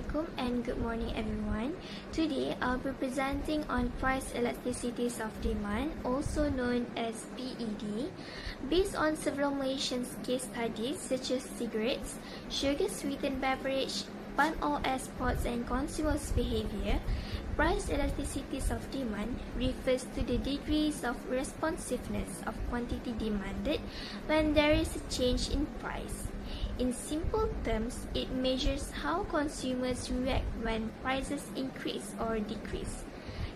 Assalamualaikum and good morning everyone. Today I'll be presenting on price elasticities of demand, also known as PED, based on several Malaysian case studies such as cigarettes, sugar-sweetened beverage, palm oil exports and consumers' behavior. Price elasticities of demand refers to the degrees of responsiveness of quantity demanded when there is a change in price. In simple terms, it measures how consumers react when prices increase or decrease.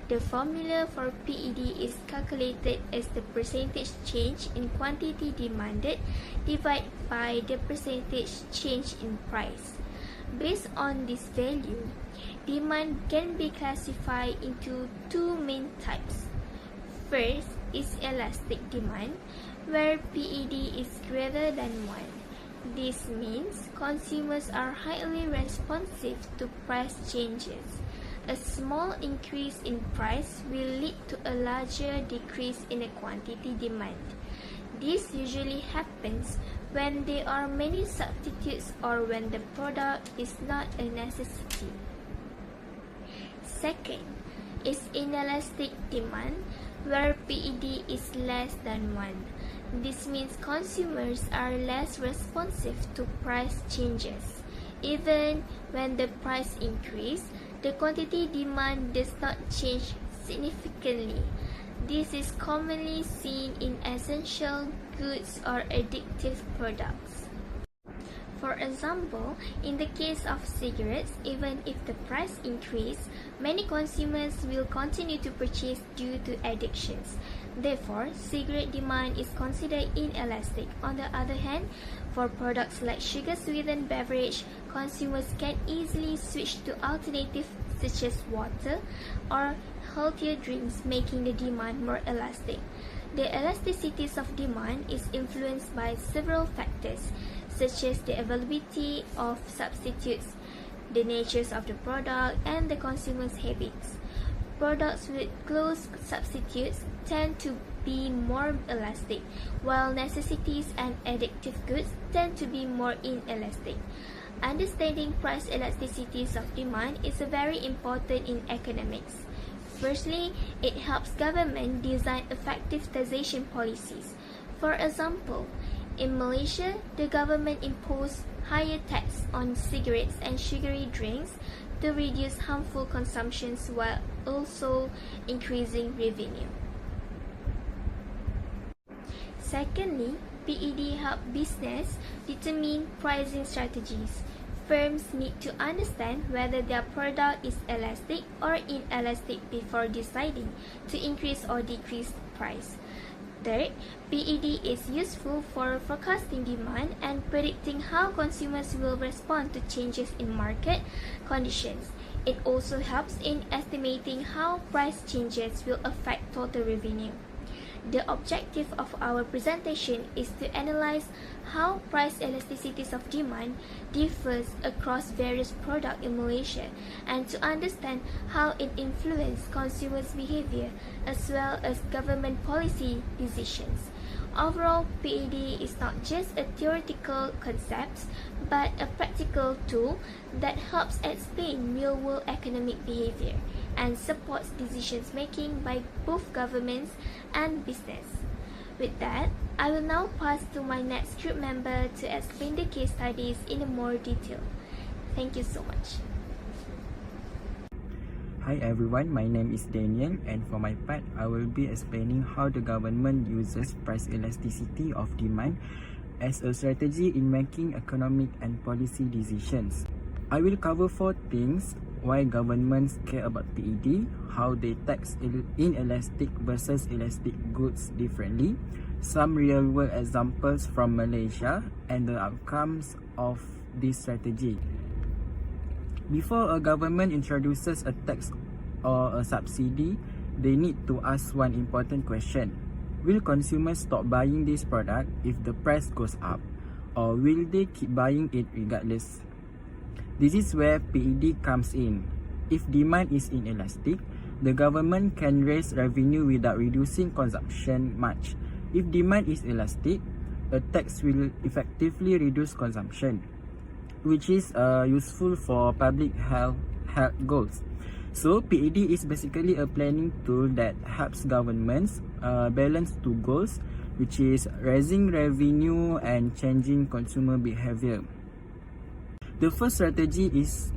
The formula for PED is calculated as the percentage change in quantity demanded divided by the percentage change in price. Based on this value, demand can be classified into two main types. First is elastic demand, where PED is greater than 1. This means consumers are highly responsive to price changes. A small increase in price will lead to a larger decrease in the quantity demand. This usually happens when there are many substitutes or when the product is not a necessity. Second is inelastic demand, where PED is less than 1. This means consumers are less responsive to price changes. Even when the price increases, the quantity demand does not change significantly. This is commonly seen in essential goods or addictive products. For example, in the case of cigarettes, even if the price increases, many consumers will continue to purchase due to addictions. Therefore, cigarette demand is considered inelastic. On the other hand, for products like sugar-sweetened beverage, consumers can easily switch to alternatives such as water or healthier drinks, making the demand more elastic. The elasticities of demand is influenced by several factors, such as the availability of substitutes, the natures of the product, and the consumer's habits. Products with close substitutes tend to be more elastic, while necessities and addictive goods tend to be more inelastic. Understanding price elasticities of demand is very important in economics. Firstly, it helps government design effective taxation policies. For example, in Malaysia, the government imposed higher tax on cigarettes and sugary drinks to reduce harmful consumptions while also increasing revenue. Secondly, PED helps business determine pricing strategies. Firms need to understand whether their product is elastic or inelastic before deciding to increase or decrease the price. Third, PED is useful for forecasting demand and predicting how consumers will respond to changes in market conditions. It also helps in estimating how price changes will affect total revenue. The objective of our presentation is to analyze how price elasticities of demand differs across various products in Malaysia and to understand how it influences consumers' behavior as well as government policy decisions. Overall, PED is not just a theoretical concept but a practical tool that helps explain real-world economic behavior and supports decisions making by both governments and business. With that, I will now pass to my next group member to explain the case studies in more detail. Thank you so much. Hi everyone, my name is Daniel and for my part, I will be explaining how the government uses price elasticity of demand as a strategy in making economic and policy decisions. I will cover 4 things: why governments care about PED, how they tax inelastic versus elastic goods differently, some real-world examples from Malaysia, and the outcomes of this strategy. Before a government introduces a tax or a subsidy, they need to ask one important question. Will consumers stop buying this product if the price goes up, or will they keep buying it regardless? This is where PED comes in. If demand is inelastic, the government can raise revenue without reducing consumption much. If demand is elastic, a tax will effectively reduce consumption. which is useful for public health goals. So PED is basically a planning tool that helps governments balance two goals, which is raising revenue and changing consumer behavior. The first strategy is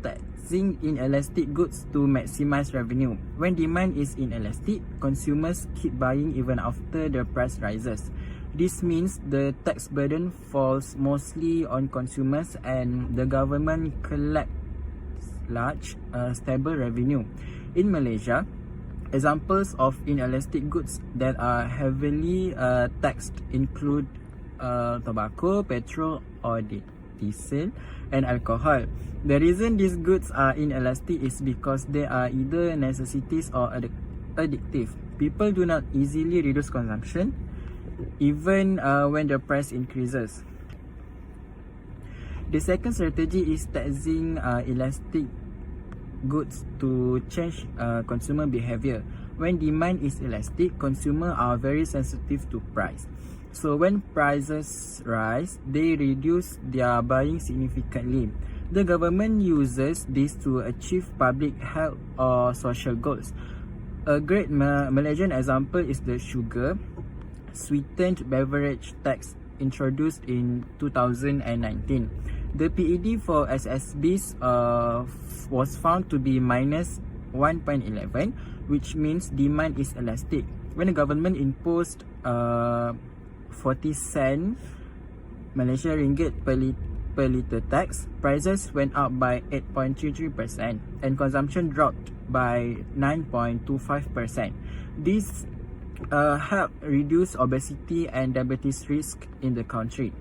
taxing inelastic goods to maximize revenue. When demand is inelastic, consumers keep buying even after the price rises. This means the tax burden falls mostly on consumers and the government collects large, stable revenue. In Malaysia, examples of inelastic goods that are heavily taxed include tobacco, petrol or diesel, and alcohol. The reason these goods are inelastic is because they are either necessities or addictive. People do not easily reduce consumption, even when the price increases. The second strategy is taxing elastic goods to change consumer behavior. When demand is elastic, consumers are very sensitive to price. So when prices rise, they reduce their buying significantly. The government uses this to achieve public health or social goals. A great Malaysian example is the sugar sweetened beverage tax introduced in 2019. The PED for SSBs was found to be minus 1.11, which means demand is elastic. When the government imposed 40 cent Malaysia ringgit per liter tax, prices went up by 8.33% and consumption dropped by 9.25%. This helped reduce obesity and diabetes risk in the country.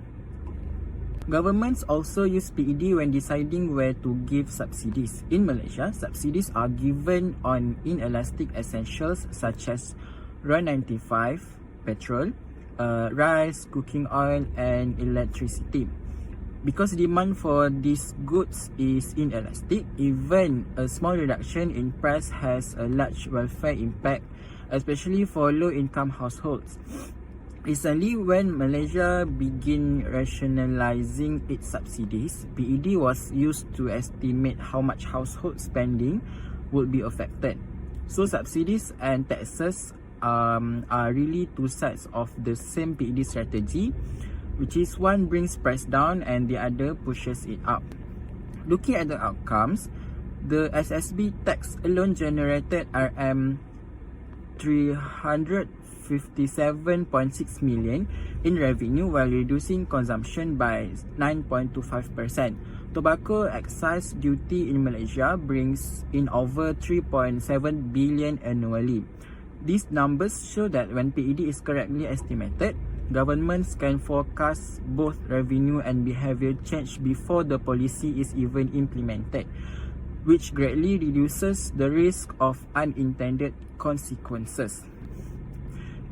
Governments also use PED when deciding where to give subsidies. In Malaysia, subsidies are given on inelastic essentials such as RON95, petrol, rice, cooking oil, and electricity. Because demand for these goods is inelastic, even a small reduction in price has a large welfare impact, especially for low-income households. Recently, when Malaysia began rationalizing its subsidies, PED was used to estimate how much household spending would be affected. So subsidies and taxes are really two sides of the same PED strategy, which is one brings price down and the other pushes it up. Looking at the outcomes, the SSB tax alone generated RM 357.6 million in revenue while reducing consumption by 9.25%. Tobacco excise duty in Malaysia brings in over 3.7 billion annually. These numbers show that when PED is correctly estimated, governments can forecast both revenue and behavior change before the policy is even implemented, which greatly reduces the risk of unintended consequences.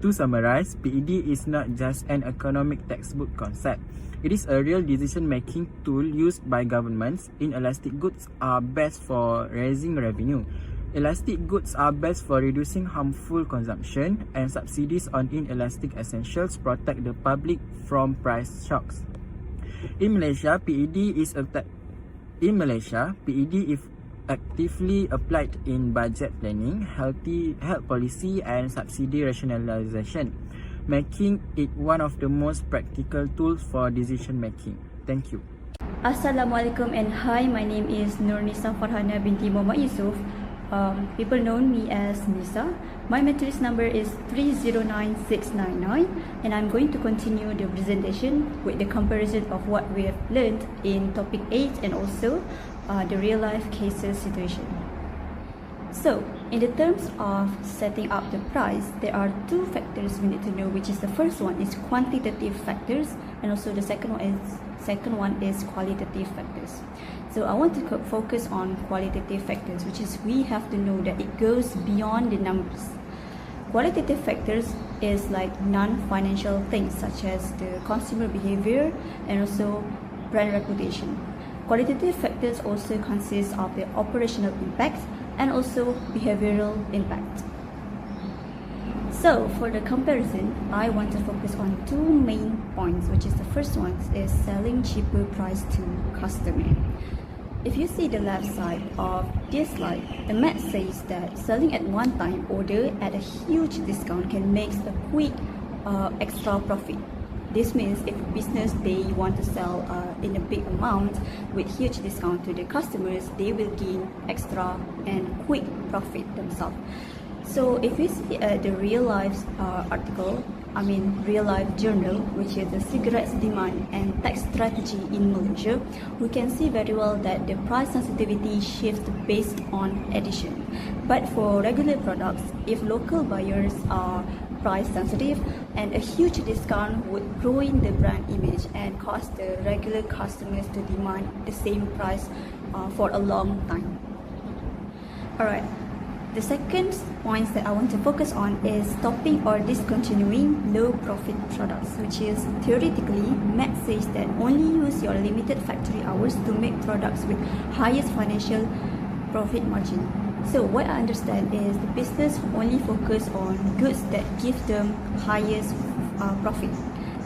To summarize, PED is not just an economic textbook concept. It is a real decision-making tool used by governments. Inelastic goods are best for raising revenue. Elastic goods are best for reducing harmful consumption, and subsidies on inelastic essentials protect the public from price shocks. In Malaysia, PED is actively applied in budget planning, health policy and subsidy rationalization, making it one of the most practical tools for decision making. Thank you. Assalamualaikum and hi, my name is Nurnisa Farhana binti Muhammad Yusof. People know me as Nisa. My matrix number is 309699 and I'm going to continue the presentation with the comparison of what we have learned in topic 8 and also the real life cases situation. So, in the terms of setting up the price, there are two factors we need to know, which is the first one is quantitative factors and also the second one is qualitative factors. So I want to focus on qualitative factors, which is we have to know that it goes beyond the numbers. Qualitative factors is like non-financial things such as the consumer behavior and also brand reputation. Qualitative factors also consist of the operational impact and also behavioral impact. So for the comparison, I want to focus on two main points, which is the first one is selling cheaper price to customer. If you see the left side of this slide, the math says that selling at one time order at a huge discount can make a quick extra profit. This means if a business they want to sell in a big amount with huge discount to the customers, they will gain extra and quick profit themselves. So if you see the real life real life journal, which is the cigarettes demand and tax strategy in Malaysia, we can see very well that the price sensitivity shifts based on addition. But for regular products, if local buyers are price sensitive, and a huge discount would ruin the brand image and cause the regular customers to demand the same price for a long time. Alright. The second point that I want to focus on is stopping or discontinuing low profit products, which is theoretically, math says that only use your limited factory hours to make products with highest financial profit margin. So what I understand is the business only focus on goods that give them highest profit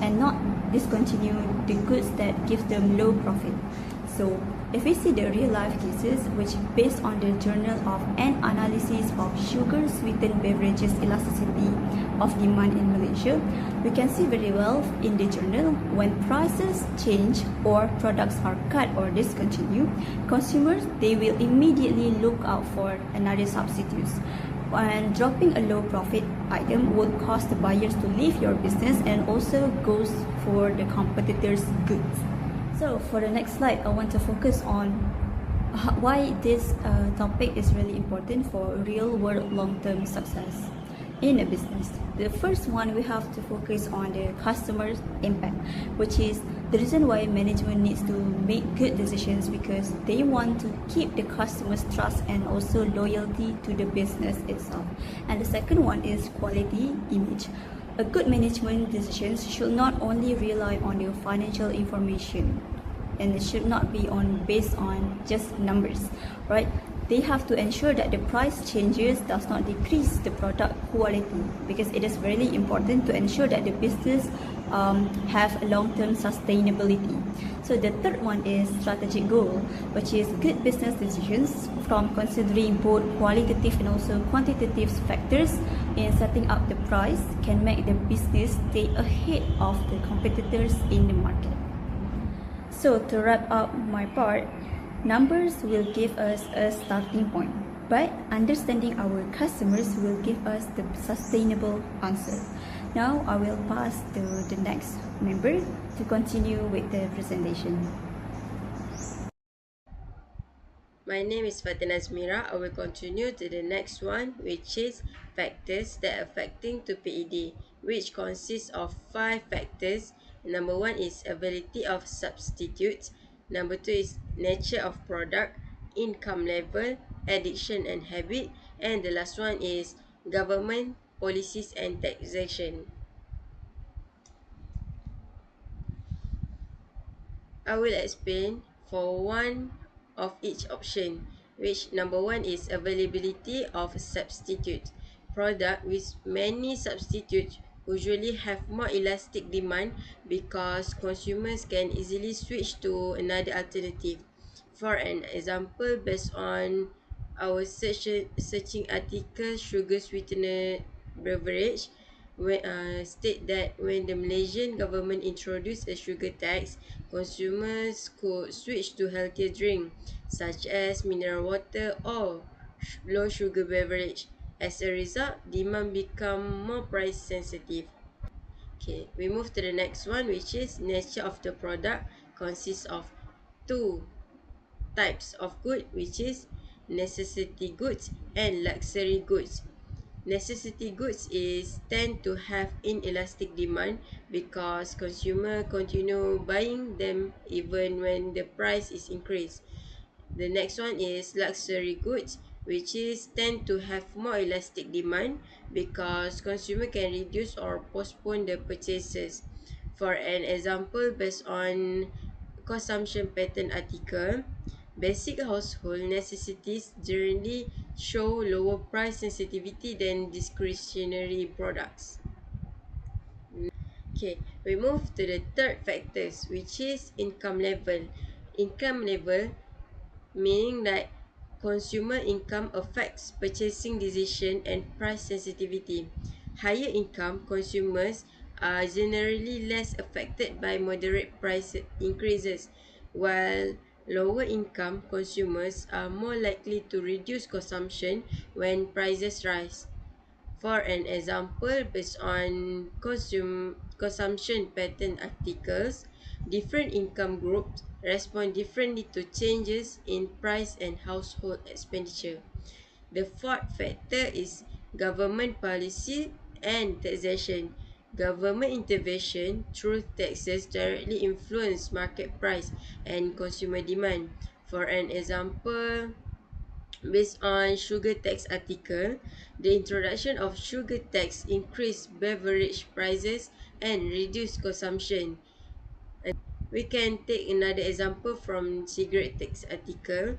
and not discontinue the goods that give them low profit. So if we see the real life cases, which based on the journal of an analysis of sugar sweetened beverages elasticity of demand in Malaysia, we can see very well in the journal when prices change or products are cut or discontinued, consumers they will immediately look out for another substitutes. And dropping a low profit item would cause the buyers to leave your business and also goes for the competitors' goods. So for the next slide, I want to focus on why this topic is really important for real world long-term success in a business. The first one, we have to focus on the customer's impact, which is the reason why management needs to make good decisions, because they want to keep the customer's trust and also loyalty to the business itself. And the second one is quality image. A good management decisions should not only rely on your financial information, and it should not be based on just numbers, right? They have to ensure that the price changes does not decrease the product quality, because it is really important to ensure that the business have a long-term sustainability. So the third one is strategic goal, which is good business decisions from considering both qualitative and also quantitative factors in setting up the price can make the business stay ahead of the competitors in the market. So to wrap up my part, numbers will give us a starting point, but understanding our customers will give us the sustainable answer. Now I will pass to the next member to continue with the presentation. My name is Fatina Azmira. I will continue to the next one, which is factors that affecting to PED, which consists of 5 factors. Number 1 is availability of substitutes. Number 2 is nature of product, income level, addiction and habit. And the last one is government policies and taxation. I will explain for one of each option, which number 1 is availability of substitute. Product with many substitutes usually have more elastic demand because consumers can easily switch to another alternative. For an example, based on our searching article, sugar sweetener beverage state that when the Malaysian government introduced a sugar tax, consumers could switch to healthier drink such as mineral water or low sugar beverage. As a result, demand become more price sensitive. Okay, we move to the next one, which is nature of the product consists of two types of good, which is necessity goods and luxury goods. Necessity goods is tend to have inelastic demand because consumer continue buying them even when the price is increased. The next one is luxury goods, which is tend to have more elastic demand because consumer can reduce or postpone the purchases. For an example, based on consumption pattern article, basic household necessities generally show lower price sensitivity than discretionary products. Okay, we move to the third factors, which is income level. Income level meaning that consumer income affects purchasing decision and price sensitivity. Higher income consumers are generally less affected by moderate price increases, while lower income consumers are more likely to reduce consumption when prices rise. For an example, based on consumption pattern articles, different income groups respond differently to changes in price and household expenditure. The fourth factor is government policy and taxation. Government intervention through taxes directly influence market price and consumer demand. For an example, based on sugar tax article, the introduction of sugar tax increased beverage prices and reduced consumption. We can take another example from cigarette tax article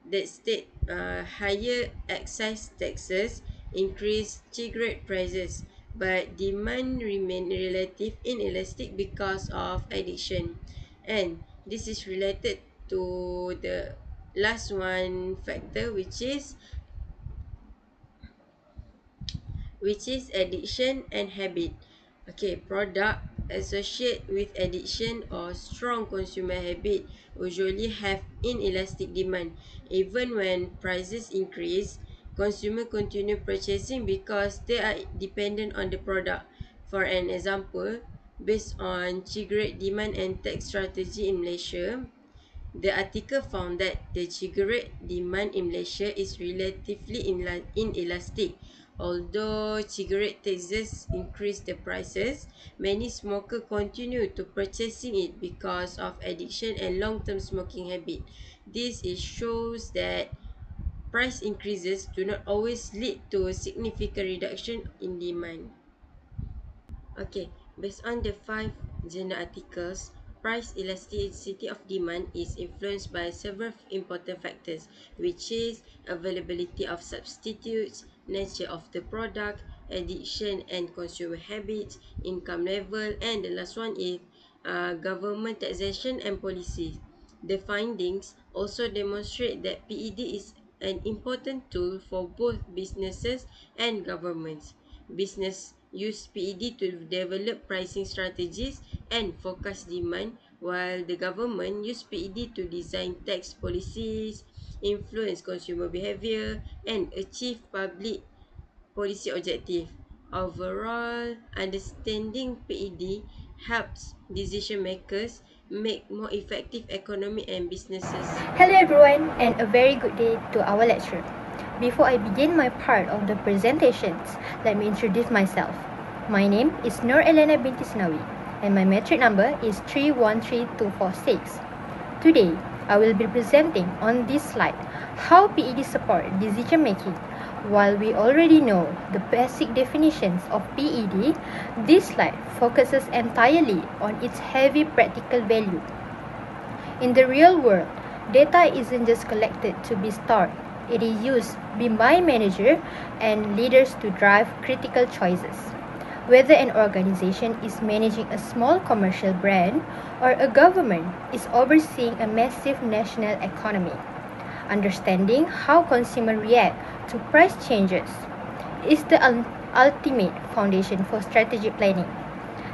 that state higher excise taxes increase cigarette prices, but demand remain relative inelastic because of addiction. And this is related to the last one factor, which is addiction and habit. Okay, product associated with addiction or strong consumer habit usually have inelastic demand. Even when prices increase, consumer continue purchasing because they are dependent on the product. For an example, based on cigarette demand and tax strategy in Malaysia, the article found that the cigarette demand in Malaysia is relatively inelastic. Although cigarette taxes increase the prices, many smokers continue to purchasing it because of addiction and long-term smoking habit. This shows that price increases do not always lead to a significant reduction in demand. Okay, based on the 5 articles, price elasticity of demand is influenced by several important factors, which is availability of substitutes, nature of the product, addiction and consumer habits, income level, and the last one is government taxation and policy. The findings also demonstrate that PED is an important tool for both businesses and governments. Business use PED to develop pricing strategies and forecast demand, while the government use PED to design tax policies, influence consumer behavior, and achieve public policy objective. Overall, understanding PED helps decision makers make more effective economic and businesses. Hello everyone and a very good day to our lecturer. Before I begin my part of the presentations, let me introduce myself. My name is Nur Elena binti Sinawi and my metric number is 313246. Today, I will be presenting on this slide how PED support decision making. While we already know the basic definitions of PED, this slide focuses entirely on its heavy practical value. In the real world, data isn't just collected to be stored. It is used by manager and leaders to drive critical choices. Whether an organization is managing a small commercial brand or a government is overseeing a massive national economy. Understanding how consumers react to price changes is the ultimate foundation for strategic planning.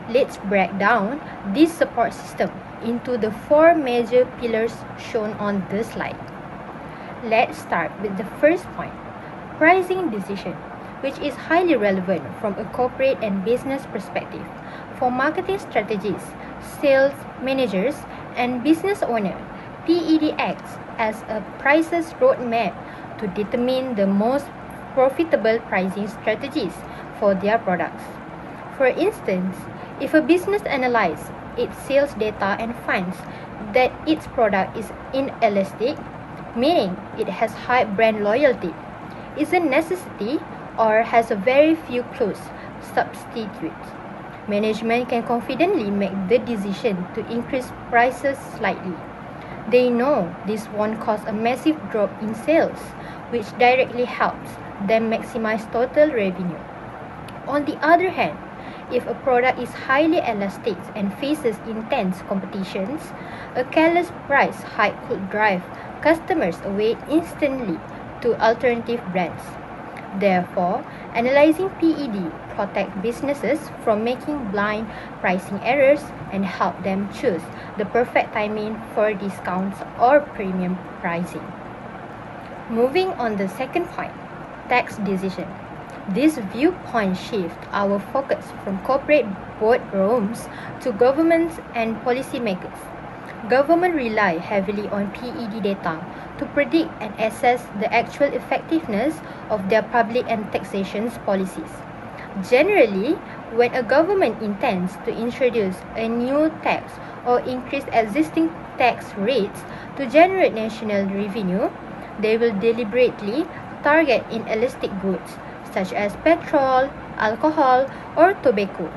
Let's break down this support system into the 4 major pillars shown on the slide. Let's start with the first point, pricing decision, which is highly relevant from a corporate and business perspective. For marketing strategies, sales managers, and business owners, PED acts as a prices roadmap to determine the most profitable pricing strategies for their products. For instance, if a business analyzes its sales data and finds that its product is inelastic, meaning it has high brand loyalty, is a necessity, or has a very few close substitutes, management can confidently make the decision to increase prices slightly. They know this won't cause a massive drop in sales, which directly helps them maximize total revenue. On the other hand, if a product is highly elastic and faces intense competitions, a careless price hike could drive customers away instantly to alternative brands. Therefore, analyzing PED protects businesses from making blind pricing errors and help them choose the perfect timing for discounts or premium pricing. Moving on the second point, tax decision. This viewpoint shifts our focus from corporate boardrooms to governments and policymakers. Government rely heavily on PED data to predict and assess the actual effectiveness of their public and taxation policies. Generally, when a government intends to introduce a new tax or increase existing tax rates to generate national revenue, they will deliberately target inelastic goods such as petrol, alcohol, or tobacco.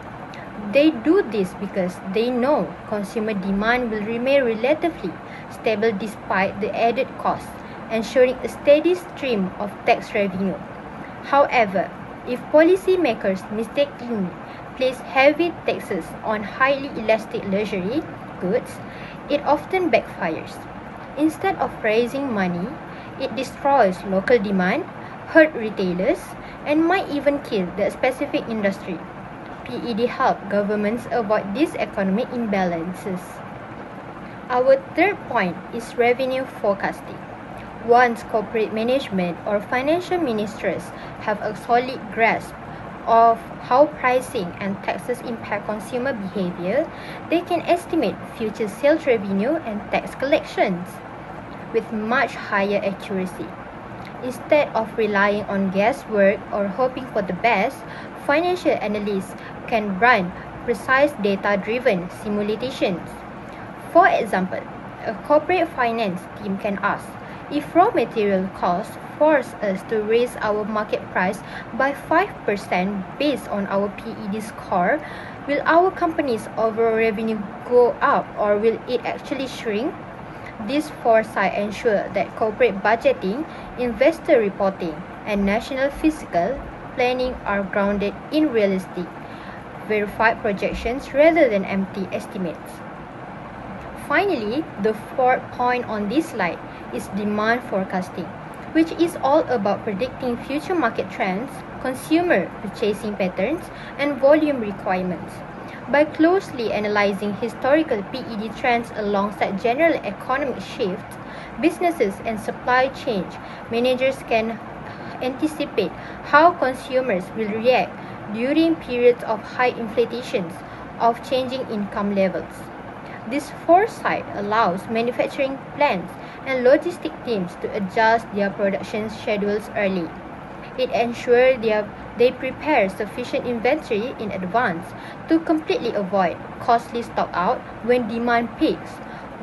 They do this because they know consumer demand will remain relatively stable despite the added costs, ensuring a steady stream of tax revenue. However, if policymakers mistakenly place heavy taxes on highly elastic luxury goods, it often backfires. Instead of raising money, it destroys local demand, hurt retailers, and might even kill the specific industry. PED help governments avoid these economic imbalances. Our third point is revenue forecasting. Once corporate management or financial ministers have a solid grasp of how pricing and taxes impact consumer behavior, they can estimate future sales revenue and tax collections with much higher accuracy. Instead of relying on guesswork or hoping for the best, financial analysts can run precise data-driven simulations. For example, a corporate finance team can ask, if raw material costs force us to raise our market price by 5% based on our PED score, will our company's overall revenue go up or will it actually shrink? This foresight ensures that corporate budgeting, investor reporting, and national fiscal planning are grounded in realistic, verified projections rather than empty estimates. Finally, the fourth point on this slide is demand forecasting, which is all about predicting future market trends, consumer purchasing patterns, and volume requirements. By closely analyzing historical PED trends alongside general economic shifts, businesses and supply chain managers can anticipate how consumers will react during periods of high inflations of changing income levels. This foresight allows manufacturing plants and logistic teams to adjust their production schedules early. It ensures they prepare sufficient inventory in advance to completely avoid costly stock out when demand peaks,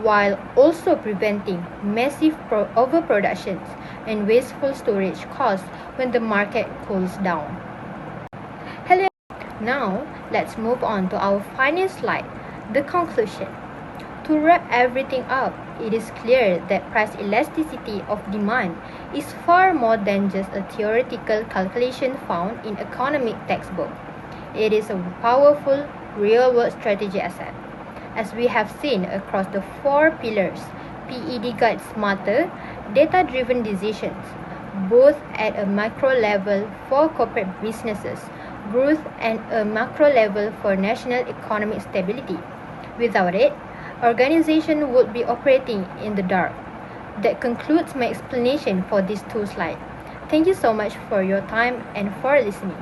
while also preventing massive overproductions and wasteful storage costs when the market cools down. Hello. Now, let's move on to our final slide, the conclusion. To wrap everything up, it is clear that price elasticity of demand is far more than just a theoretical calculation found in economic textbook. It is a powerful, real-world strategy asset. As we have seen across the four pillars, PED guides smarter, data-driven decisions, both at a micro level for corporate businesses, growth, and a macro level for national economic stability. Without it, organization would be operating in the dark. That concludes my explanation for these two slides. Thank you so much for your time and for listening.